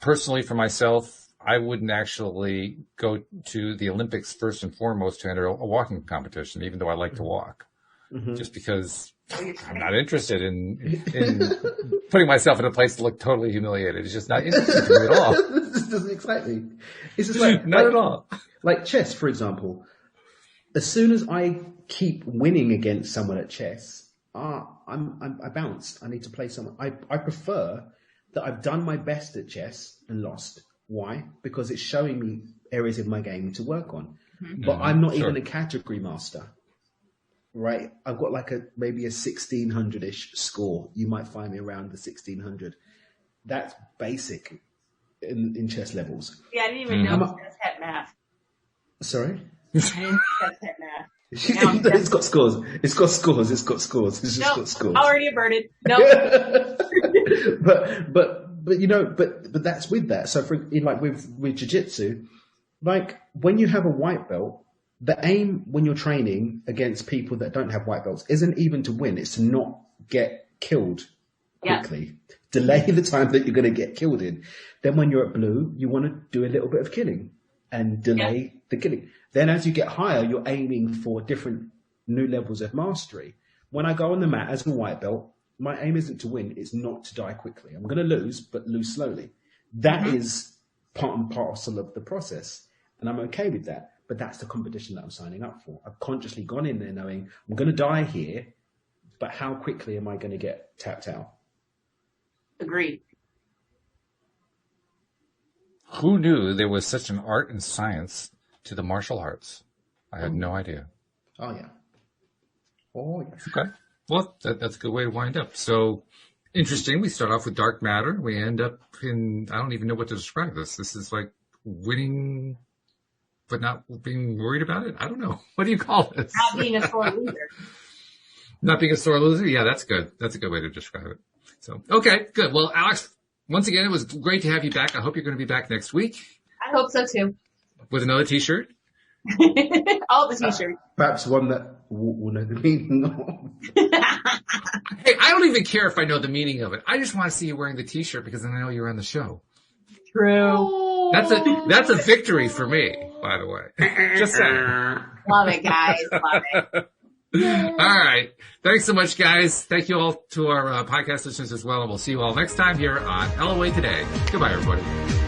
personally for myself, I wouldn't actually go to the Olympics first and foremost to enter a walking competition, even though I like to walk, just because I'm not interested in putting myself in a place to look totally humiliated. It's just not interesting to me at all. This doesn't excite me. It's just like, not at all. Like chess, for example. As soon as I keep winning against someone at chess, I bounced. I need to play someone. I prefer that I've done my best at chess and lost. Why? Because it's showing me areas of my game to work on. But I'm not even a category master, right? I've got like maybe a 1600-ish score. You might find me around the 1600. That's basic in chess levels. Yeah, I didn't even know chess had math. Sorry? I didn't know chess had math. It's got scores. It's just got scores. Already averted. No. But you know, but that's with that. So with jiu-jitsu, like when you have a white belt, the aim when you're training against people that don't have white belts isn't even to win. It's to not get killed quickly. Delay the time that you're going to get killed in. Then when you're at blue, you want to do a little bit of killing and delay the killing. Then as you get higher, you're aiming for different new levels of mastery. When I go on the mat as a white belt, my aim isn't to win, it's not to die quickly. I'm going to lose, but lose slowly. That is part and parcel of the process. And I'm okay with that. But that's the competition that I'm signing up for. I've consciously gone in there knowing I'm going to die here, but how quickly am I going to get tapped out? Agreed. Who knew there was such an art and science to the martial arts? I had no idea. Oh, yeah. Oh, yes. Okay. Well, that's a good way to wind up. So, interesting. We start off with dark matter. We end up in, I don't even know what to describe this. This is like winning, but not being worried about it. I don't know. What do you call this? Not being a sore loser. Not being a sore loser? Yeah, that's good. That's a good way to describe it. So, okay, good. Well, Alex, once again, it was great to have you back. I hope you're going to be back next week. I hope so too. With another t-shirt? All the t-shirts. Perhaps one that will know the meaning of. Hey, I don't even care if I know the meaning of it. I just want to see you wearing the t-shirt because then I know you're on the show. True. That's a victory for me, by the way. Just saying. Love it, guys. Love it. All right. Thanks so much, guys. Thank you all to our podcast listeners as well. And we'll see you all next time here on LOA Today. Goodbye, everybody.